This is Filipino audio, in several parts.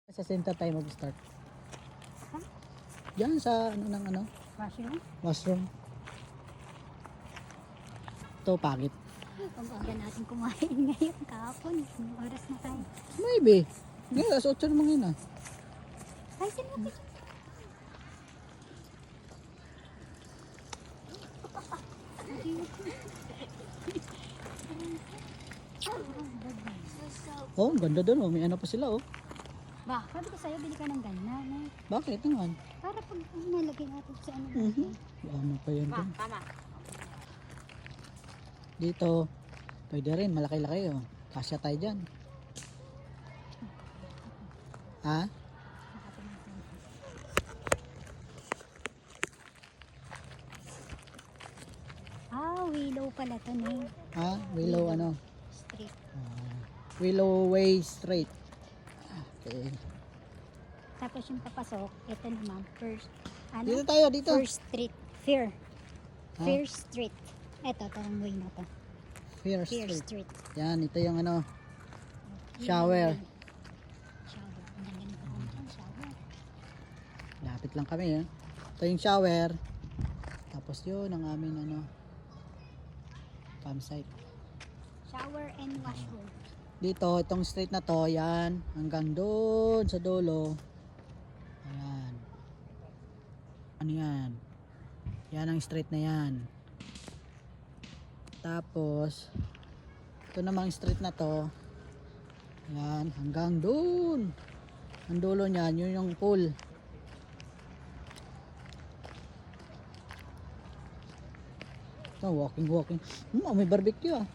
Sa center tayo mag-start. Huh? Diyan sa ano ng ano? Washroom? Washroom. Ito pagit. Kung aga natin kumain ngayon kahapon. Anong oras na tayo? Maybe. Ngayon, alas 8 naman yun ah. Ay, sino natin? Oh, ang ganda doon oh. May ano pa sila oh. Ba, sabi ko sa'yo, bili ka ng ganda. Na, Bakit naman? para pag nalagay natin sa ano. Ano pa yan doon? Tama. Dito, pwede rin. Malaki-laki oh. Kasya tayo dyan. Ha? Willow pala to na Ha? Willow ano? street. Willow Way Street. Okay. Tapos yung papasok, ito naman, first, Dito tayo, dito. First Street. Fair. Ha? Fair Street. Ito, tarang way na to. Fair Fair Street. Street. Yan, ito yung ano. Shower. Shower. Ang ganda nito. Ang shower. Lapit lang kami eh. Ito yung shower. Tapos yun ang aming ano. Campsite. Shower and washroom. Dito, itong street na to, yan. Hanggang doon sa dulo. Ayan. Ano yan? Yan ang street na yan. Tapos, ito namang street na to. Yan, hanggang doon. Ang dulo niyan, yun yung pool. Oh, walking. May barbecue ah.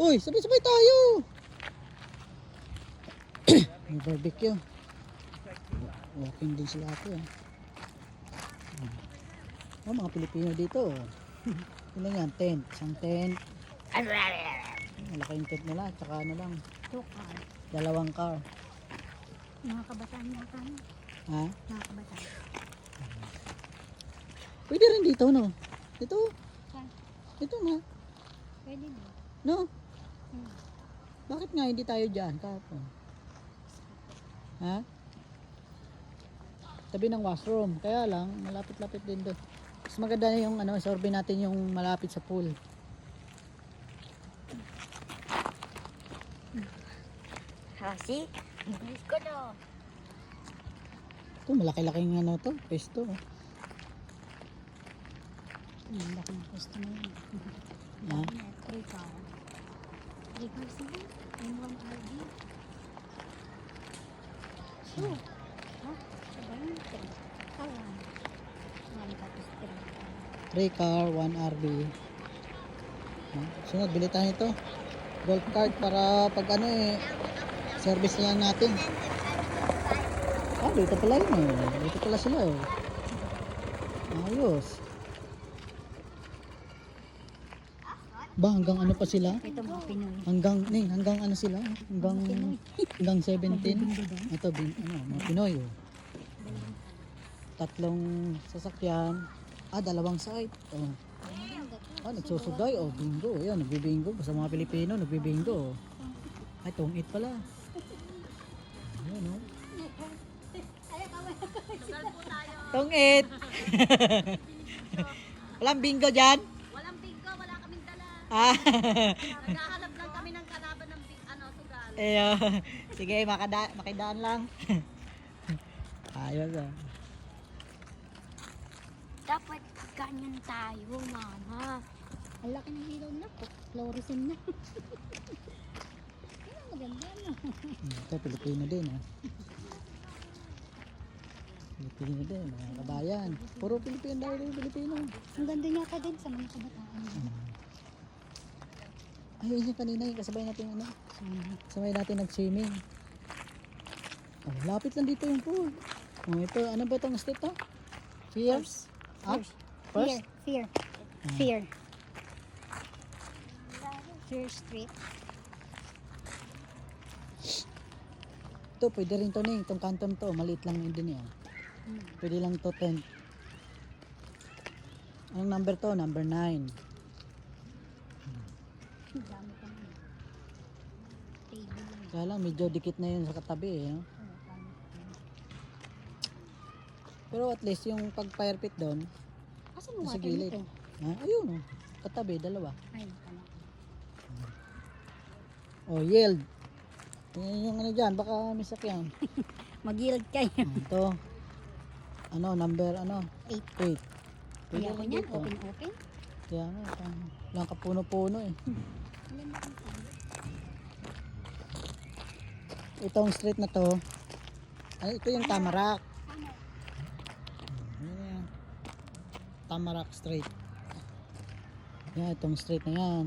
Uy, sabay-sabay tayo. May barbecue. Walking din sila ako eh. Oh, mga Pilipino dito. Ano yan? Tent. Isang tent. Malaki yung tent nila. Tsaka ano lang. 2 car. 2 car. Mga kabataan yata. Ha? Mga kabataan. Pwede rin dito, no? Ito. Saan? Ito na. Pwede din. No? Bakit nga hindi tayo dyan kahapon? Ha? Tabi ng washroom. Kaya lang, malapit-lapit din doon. Mas maganda na yung ano, survey natin yung malapit sa pool. See? English ko no. Ito, malaki-laking ano to, pesto. Ang laki ng gusto mo yun. Ha? 3 car. 3 cars na yun. And 1 RV. Oh. Ha? Sabay yun. 3. Kawan. 1 tapos 3. 3 car, 1 RV. Ha? Sunod, bili tayo ito. Golf cart para pag ano eh, service lang natin. Ah, dito pala yun eh. Dito pala sila oh. Ayos. Ba, hanggang ano pa sila? Ito mga Pinoy. Hanggang ano sila? Hanggang 17. Ito, mga Pinoy oh. 3 sasakyan. 2 side. Oh. Nagsusugay. Oh, bingo. Ayan, nagbibingo. Sa mga Pilipino, nagbibingo. Ay, tong 8 pala. Ayan, oh. Tong 8. Walang bingo dyan? Walang bingo, wala kaming dala. Ah. Naghahanap lang kami ng kalaban ng sugal. Sige, makidaan lang. Ayos ah. Dapat ganyan tayo, mama. Ang laki ng ilaw na po. Fluorescent na. Kaya maganda no. Ito, Pilipino din ah. Pilipino din, mga kabayan. Puro Pilipino dahil Pilipino. Ang ganda niya ka din sa mga kabataan. Ay, yun yung kanina yung kasabay natin ano. Kasabay natin nag-swimming. Oh, lapit lang dito yung pool. Oh, ito, ano ba itong street to? Fears? Ah? First? Fear. Fear. Fear Street. Ito, pwede rin to ning. Itong kanton to, maliit lang din yan. Pwede lang to 10. Anong number to? Number 9. Ang dami pa naman. table lang. Kaya lang medyo dikit na yun sa katabi eh. No? Oo, pangit. Pero at least yung pag fire pit doon, Kasi yung sa water gilid. nito. Ha? Ayun oh. Katabi, dalawa. Ay, pala. Oh, yield. Tingnan yung ano dyan, baka may sakyan. Mag-yield kayo. Ito. Ano, number ano? 8. 8. Kaya ko niyan, open. Kaya nga, lang kapuno-puno eh. Alam mo kung paano. Itong street na to, ay, ito yung Tamarak. Tama. Yan yan. Tamarak Street. Yan, itong street na yan.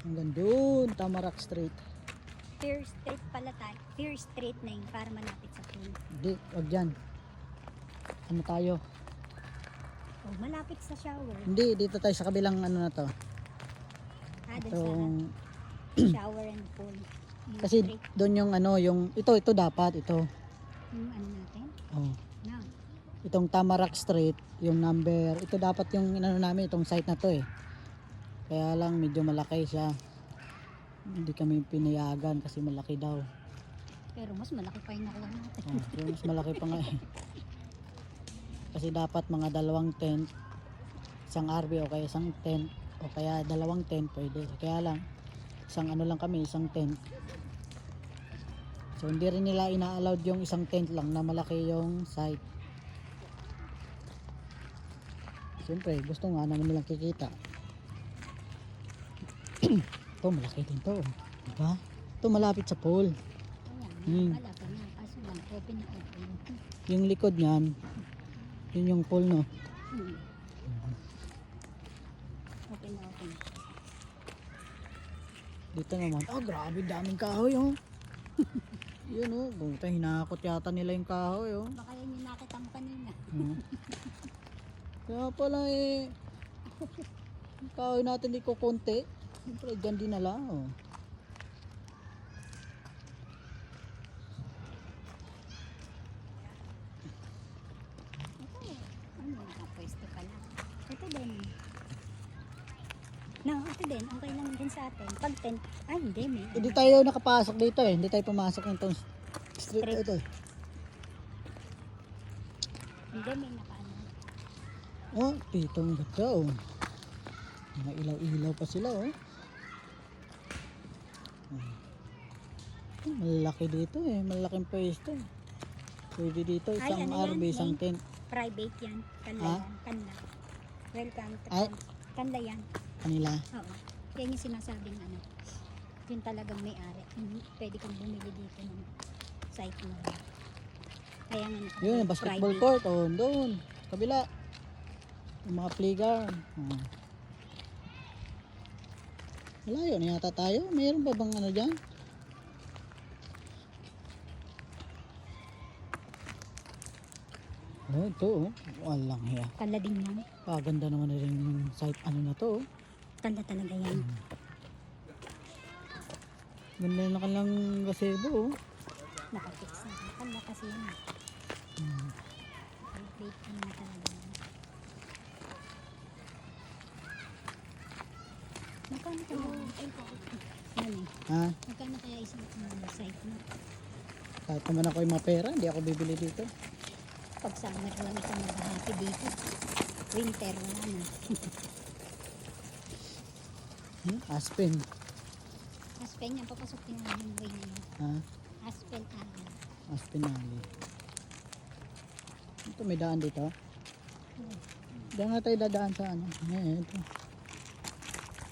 Hanggang doon, Tamarak Street. Fear Street pala tayo. Fear Street na yun para malapit sa pool. Hindi, wag dyan. Ano tayo? Oh, malapit sa shower. Hindi, dito tayo sa kabilang ano na to. Doon Itong, sa shower and pool. Yung kasi street, doon yung ano, yung, ito dapat, ito. yung ano natin. Oh. Na. Itong Tamarak Street, yung number, ito dapat yung ano namin, itong site na to eh. Kaya lang medyo malaki siya. Hindi kami pinayagan kasi malaki daw. Pero mas malaki pa yung nakuha natin. Oh, pero mas malaki pa nga eh. Kasi dapat mga 2 tent, isang RV o kaya isang tent, o kaya 2 tent pwede. Kaya lang, isang ano lang kami, isang tent. So hindi rin nila ina-allowed yung isang tent lang na malaki yung site. Siyempre, gusto nga naman nilang kikita. Ito, malaki din to. Diba? Ito, malapit sa pool. Kaya nga, wala pa nga. Kaso lang, open na open. Yung likod niyan, yun yung pool, no? Hmm. Open na open. Dito naman, grabe, daming kahoy, oh. Yun, oh. Buta, hinakot yata nila yung kahoy, oh. Baka yun yung nakita mo kanina. Kaya pala, eh. Yung kahoy natin di ko konti. Siyempre, dyan din na lang, oh. Ano, nakapwesto pa lang. Ito din. No, ito din. Okay lang din sa atin. Pag tent, ay hindi, may. Hindi tayo nakapasok dito, eh. Hindi tayo pumasok nitong street Street. ito. Hindi, may nakaano. Oh, pitong ganda, oh. Mga ilaw-ilaw pa sila, oh. Malaki dito, eh. Malaking pwesto. Pwede dito, Ay, isang ano yan, RV, isang Nate? tent. Private yan. Kanla Ha? yan. Kanla. Welcome to Ay. Kanla yan. Kanila. Oo. Yan yung sinasabing ano. Yun talagang may-ari. Pwede kang bumili dito ng site mo. Kaya nga Yun, yung basketball private. court, oh, doon. Kabila. Yung mga playground. Oh. Malayo na yata tayo. Mayroon ba bang ano dyan? Oh, ito, oh. Walang hiya. Kanla din yan. Paganda naman na rin yung site ano na to, oh. Kanla talaga yan. Ganda na kanilang gazebo, oh. Nakafix na. Kanla kasi yan. Private yan na talaga yan. Magkano kaya? Ano eh? Ha? Magkano kaya isang site mo? Kahit naman ako yung mga pera, hindi ako bibili dito. Pag summer lang ito mag-happy dito. Winter wala na. Aspen. Aspen yan, papasok din namin yung way na yun. Ha? Aspen Alley. Aspen Alley. Ito, may daan dito. Diyan nga tayo dadaan sa ano. Ayan, ito.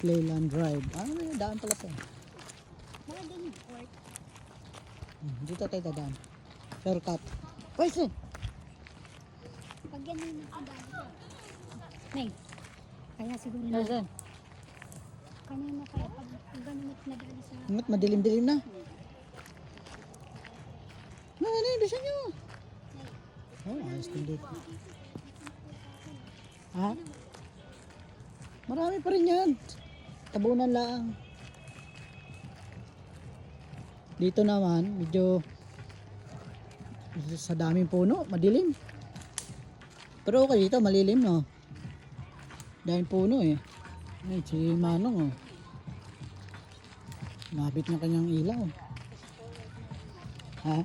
Playland Drive. May daan pala to. Baka din yung court. Dito tayo dadaan. Shortcut. Pwede! Pag yan yung nakadali ko. Nay, kaya siguro na. Pwede! Kanina kaya pag ganun at nadali sa... Ingat, madilim-dilim na. Ano, bilisan nyo. Oh, ayos din dito. Ha? Marami pa rin yan. Tabunan lang. Dito naman, medyo sa daming puno, madilim. Pero okay dito, malilim, no? Daming puno, eh. Ay, si Manong, oh. Nabit ng kanyang ilaw. Ha?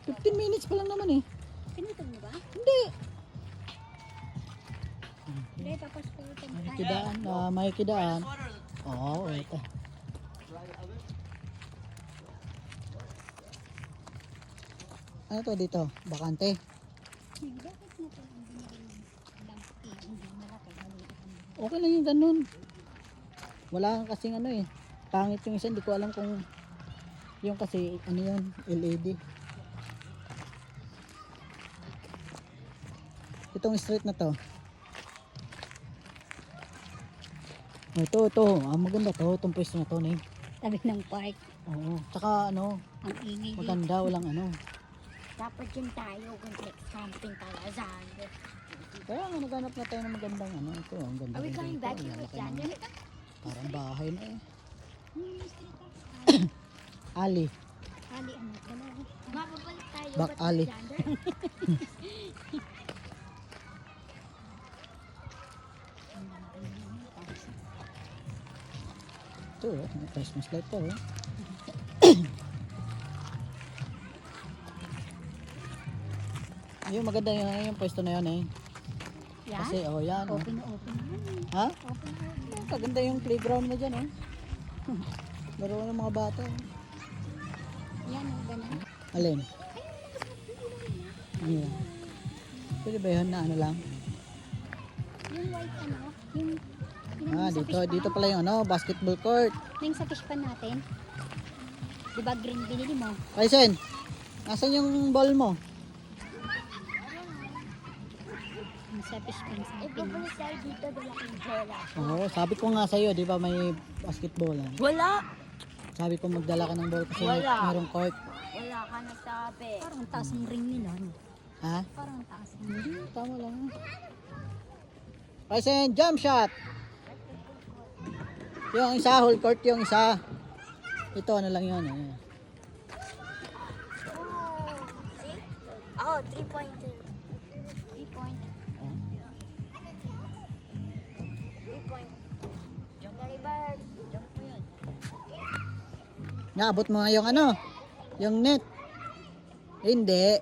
15 minutes pa lang naman eh. Pinutol mo ba? Hindi. Hindi, tapos pinutol mo. Makikidaan. Makikidaan. Oo, ito. Ano to dito? Bakante. Bakit mo ito ang binili ng laki? Hindi malaki, maliit ang binili. Okay lang yung ganun. Wala kasing ano eh. Pangit yung isa. Hindi ko alam kung yung kasi ano yun. LED. Itong street na to. Ito. Maganda to. Itong pwesto na to. Tabi ng park. Oo. Tsaka ano. Ang ingay dito. Maganda. Walang ano. Dapat yun tayo kung next camping Calazan. Kaya nga naghanap na tayo ng magandang ano. Ito. Ang ganda. Are we rin going dito. back to Lalaki Alexander? ng- Parang bahay na eh. Ali. Ali, ano? Mababalik tayo. Back ba't alley. Alexander? Ito may Christmas light pa oh. Yung maganda yung pwesto na yun eh. Yan? Kasi yan oh. Open na open na yan. Ha? Open na open. Kaganda yung playground na dyan oh. Laro ng mga bata oh. Yan, ang ganun. Alin? Ano yan? Pwede ba yun na ano lang? Yung white ano, yung Dito pala yung ano, basketball court. Yung sa fish pan natin. Di ba green binili mo? Kaisen, nasan yung ball mo? Yung sa fish pan sa atin. Ibabalik tayo dito, dala kong bola. Oo, sabi ko nga sa'yo, di ba may basketball? Wala. Sabi ko magdala ka ng ball kasi Wala. mayroong court. Wala ka nagsabi. Parang ang taas ng ring nila. No? Ha? Parang ang taas ng ring. Hindi, tama lang. Kaisen, jump shot! Yung isa, whole court yung isa. Ito, ano lang yun. Eh. Oh, 3-pointer. 3-point. Oh. 3-point. Jump na river. Jump mo yun. Naabot mo nga yung ano, yung net. Hindi.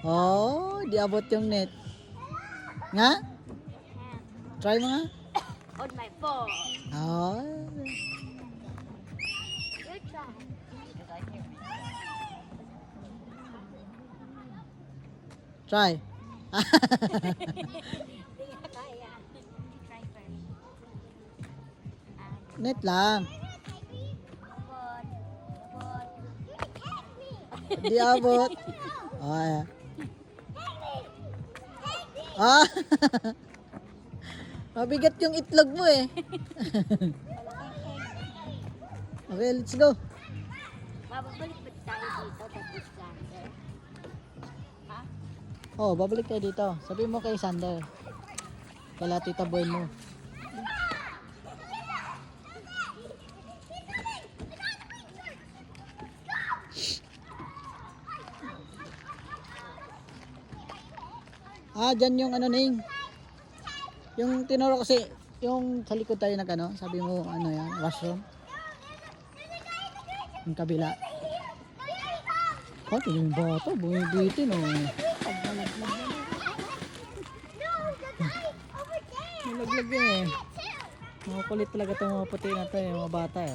Oh, di abot yung net. Nga? Try mo nga. On my phone. Oh. Good job. Try. Kaya. Try first. Net lang. Di abot. Oh, ayan. Ah. Mabigat yung itlog mo eh. Okay, let's go. Mababalik ba tayo dito tapos lander? Ha? Oh, babalik tayo dito. Sabi mo kay Sander. Kala tita boy mo. Dyan yung ano ning. Yung tinuro kasi, yung sa likod tayo nag ano, sabi mo ano yan, washroom. Yung kabila. Oh, tingin yung bata, bumibitin oh. Nalaglag yun eh. Makukulit talaga itong mga puti na to eh, mga bata eh.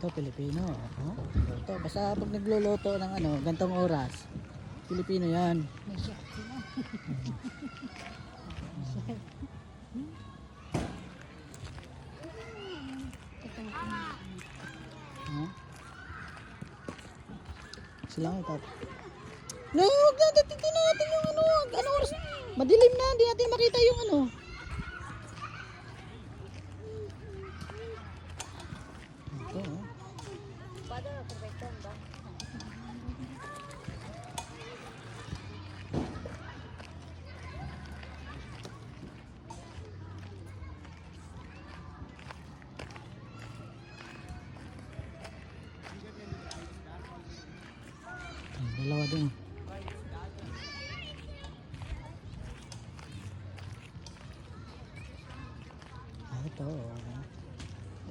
Ito, Pilipino. Oh, ito, basta pag nagluluto ng ano, gantong oras, Pilipino yan. May shot sila. Huh? Sila nga ito. No, huwag natin, titignan natin yung ano, ano oras. Madilim na, hindi natin makita yung ano. Ito, oh. Paano na perfection ba? Dalawa din. Ito.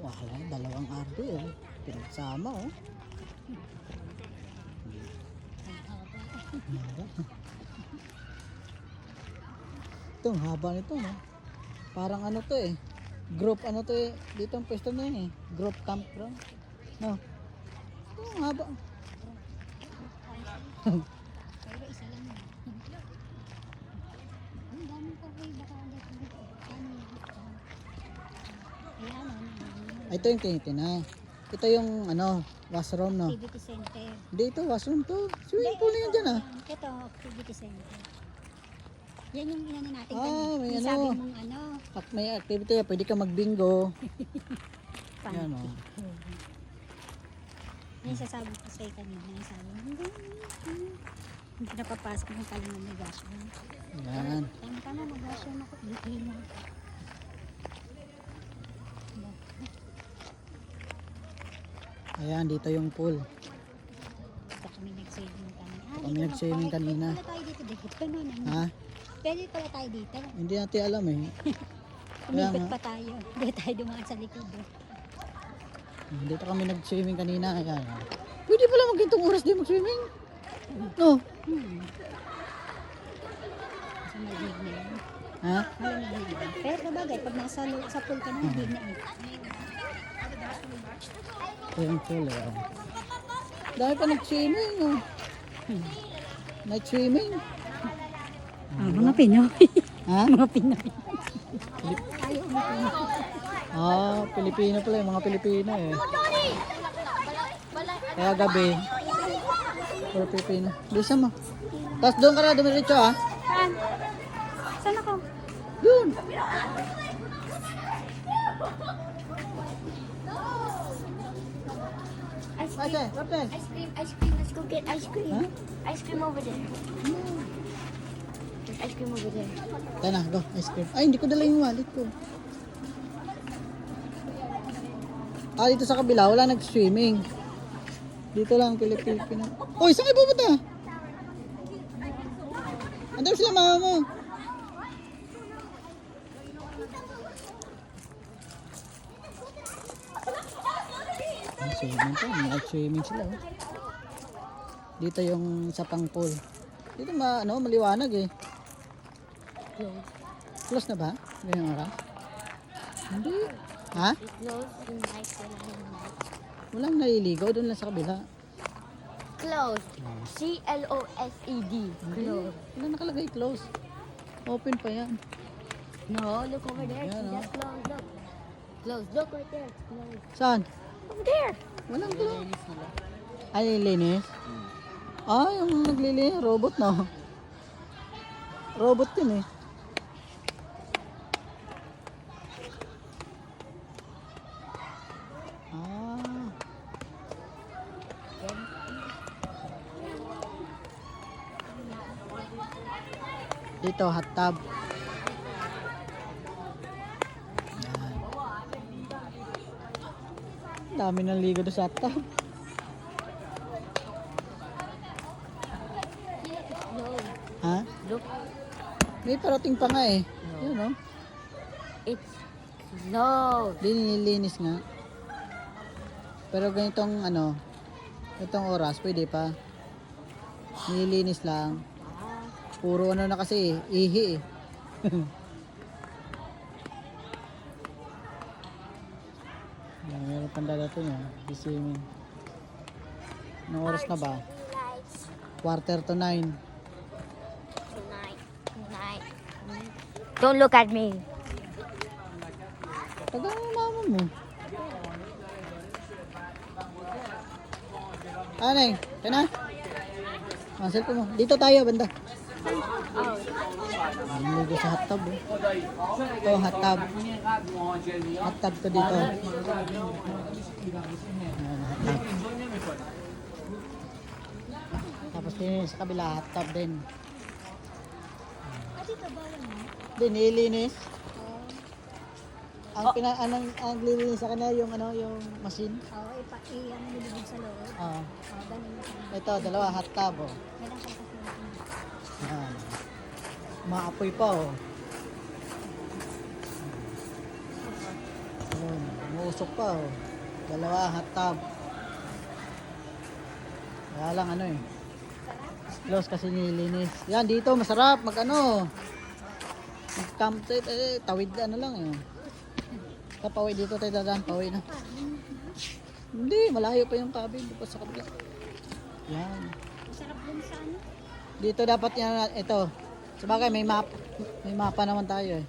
Wala, dalawang RD oh. Pinagsama oh. Haba. Ito, ang haba nito no. Parang ano to eh. Group ano to eh. Dito ang pwesto na yun eh. Group campground. No. Ito, ang haba. Pero isa lang yun. Ang daming kahoy, baka agad dito. Paano yun? Ayan, ano, Ito yung tinitina. Ito yung ano, washroom no. activity center. Hindi ito, washroom to. Swimming pool na yan dyan ah. Ito, activity center. Yan yung inano natin Ah, kanina. may Yung ano. sabi mong ano, At may activity, pwede ka magbingo. fun. Yan oh. Yan sasabi ko sa'yo kanina. Yung sabi mo, hindi napapasok mo pala ng washroom. Yan. Tama, mag-washroom ako. Dito mo. Ayan, dito yung pool. Basta kami nag-swimming kanina. Kami nag-swimming kanina. Pwede tayo dito. Dito no, Ha? Pwede pala tayo dito. Hindi natin alam eh. Kaya Umikot nga. pa tayo. Hindi tayo dumaan sa likod. Dito kami nag-swimming kanina. Ayan. Pwede pala magintong oras din mag-swimming. No. Kasi malig na yun. Ha? Malamig na yun. Pero sabagay, pag nasa sa pool ka na, hindi na yun. Ito yung pool eh. Oh. Dahil pa nag-swimming. Oh. Night swimming. Mga Pinoy. Ha? Mga Pinoy. Ayaw mo Pinoy. Ah, Pilipino pala yung mga Pilipino eh. Kaya gabi. Puro Pilipino. Bisa mo. Tapos doon ka na dumiretso ah. Saan? Saan ako? Doon. Ice Ate, cream, Captain. ice cream, ice cream. Let's go get ice cream. Huh? Ice cream over there. There's ice cream over there. Kaya na, go. Ice cream. Ay, hindi ko dala yung wallet ko. Ah, dito sa kabila, wala nag-swimming. Dito lang, Pilipino. Uy, saan kayo pupunta? Andun sila mama mo. Ang swimming to, nag-swimming sila. Oh. Dito yung sa pang pool. Dito maliwanag eh. Close na ba? Ngayong oras? Hindi. Ha? It's closed tonight. Walang naliligo, doon lang sa kabila. Closed. C-L-O-S-E-D. Closed. Wala nakalagay close. Open pa yan. No, look over there. Ayan, See, oh. that's closed. Look. Closed. Look right there. It's closed. Saan? Over there. Walang close. Ay, nililinis? Ah, yung naglilinis. Robot no? Robot yun eh. Ah. Dito, hot tub. Yan. Dami ng ligo doon sa hot tub. Closed. Ha? Look. May parating pa nga eh. Yun no? It's closed. Di nililinis nga. Pero ganitong ano, itong oras, pwede pa. Nililinis lang. Puro ano na kasi, ihi eh. Yan, meron pang dadating eh. Siswimming. Anong oras na ba? Lights. 8:45. Tonight. Tonight. Don't look at me. Tagal mo mama mo. Anay, kaya na? Cancel ko mo. Dito tayo, banda. Ang ligo sa hot tub. Eh. Ito, hot tub. Hot tub to dito. Ayan, hot tub. Tapos din sa kabila, hot tub din. Ah, dito bawal mo? Din, nilinis. ang lilinis sa kanya yung ano, yung machine. Oo, ano nilibig sa loob. Ah, Oo, ganun yung kanya. ito, dalawa hot tub, oh. Ganun kang kasi. Yan. Maapoy pa, oh. Ayun, umuusok pa, oh. Dalawa hot tub. Kaya lang ano eh. Close kasi nilinis. Yan, dito masarap mag ano. Mag-camp tawid ano lang eh. Kapawid dito tayo dadaan, pawid na. Hindi, malayo pa yung cabin dito sa kabila. Yan. Masarap dun sa ano. Dito dapat yan, ito. Sabagay may mapa naman tayo eh.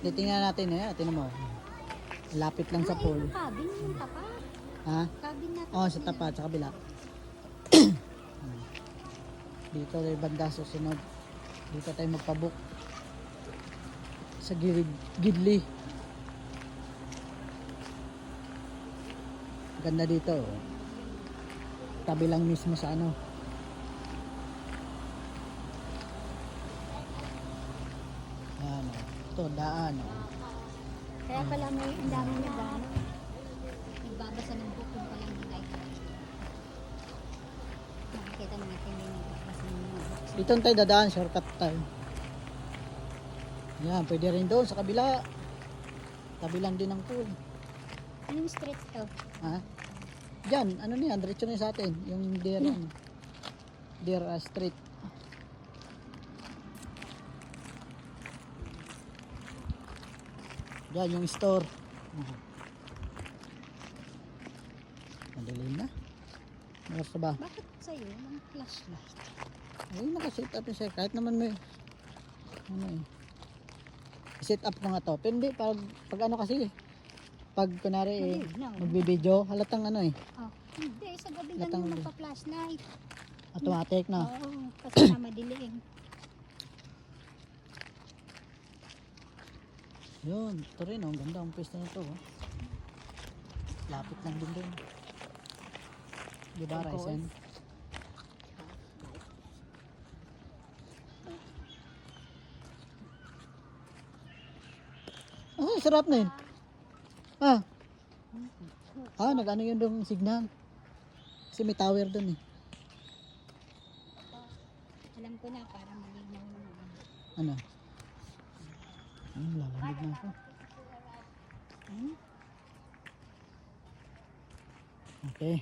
Titingnan natin eh, tingnan mo. Lapit lang sa pool. Yung cabin, yung tapat. Ha? Cabin natin. Oh, sa tapat, sa kabila. Dito tayo banda susunod. Dito tayo magpabook. Sa Gidli. Ganda dito. Oh. Tabi lang mismo sa ano. Yan. Oh. Ito, daan. Oh. Kaya pala may ang dami na gano. Nagbabasa ng book yung palang nilay. Nakikita natin may nagbabasa ng mga books. Dito tayo dadaan, shortcut tayo. Yan, pwede rin doon sa kabila. Tabi lang din ng pool. Anong street to? Ha? Diyan, ano niyan, diretso na sa atin. Yung Deer, Deer Street. Diyan, yung store. Madilim na. Basta ba? Bakit sa'yo? Ang flashlight. Ay, nakasit up siya. Kahit naman may, ano eh. Set up ko nga to. Pero hindi, pag ano kasi, pag kunwari eh, Maliit na, oh. magbibideo, halatang ano eh, Oh, hindi. Sa gabi lang Latang yung gabi. magpa-flashlight. automatic na. Oo, kasi na madilim. Yun, ito rin oh, ang ganda ang pwesto nito oh. Lapit lang din doon. Di ba, Ryzen? Ah, sarap na yun. Ah. Ah, nag-ano yun doon signal. Kasi may tower doon eh. Alam ko na, para malinaw naman. Ano? Lalamig na ako. Hmm? Okay.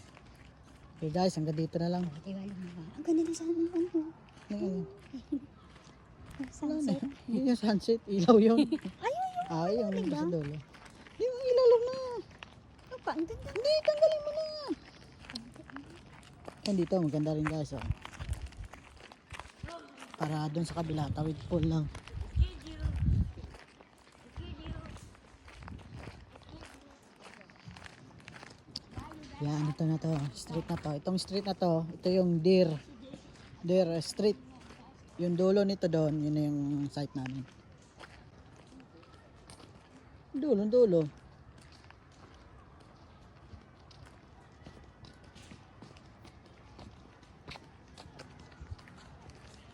Okay guys, hanggang dito na lang. Tiwala mo ba? Ang ganda din sa ano. Ano? Sunset. Hindi yung sunset, ilaw yun. Ay, Ay, yung diba? sa dulo. Yung ilaw lang na. Ano pa? Ang ganda. Hindi, tanggalin mo na. Yan dito, maganda rin guys. Oh. Para doon sa kabila, tawid pool lang. Yan, ito na to. Street na to. Itong street na to, ito yung Deer Street. Yung dulo nito doon, yun na yung site namin. Dulo.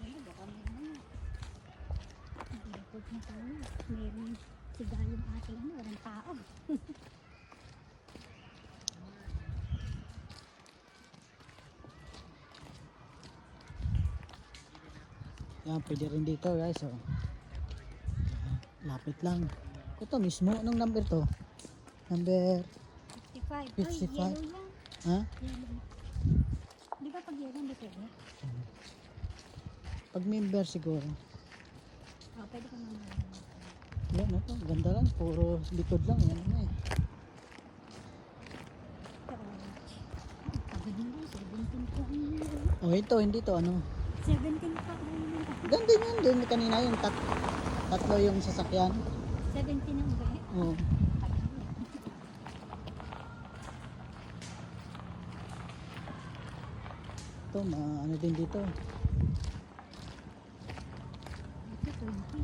Ano, baka may ano. Nag-record na tayo. Meron siga yung ating ano, walang tao. Yan, pwede rin dito guys. Oh. Lapit lang. Ito mismo, anong number to? Number 55. 55. Ay, yellow yan. Ha? Yellow. Di ba pag yellow, hindi pwede? Pag member siguro. Oh, pwede ka naman. Yan, ito. Ganda lang. Puro likod lang. Yan na eh. Pagod mo, 17 pa. Oh, ito. Hindi to. Ano? 17 pa. Ganda yan. Doon kanina yung tatlo yung sasakyan. 17 ang ba? Oh. Ito, ano din dito. Ito, 20.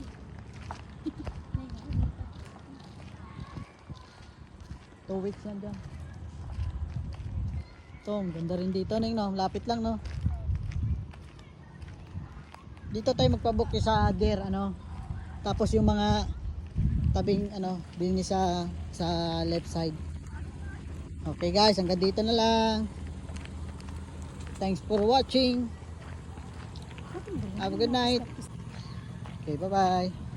2 weeks yan dyan. Ito, ang ganda rin dito. No? Lapit lang, no? Dito tayo magpabook sa Deer, ano? Tapos yung mga tabing ano, din sa left side. Okay guys, hanggang dito na lang. Thanks for watching. Have a good night. Okay, bye-bye.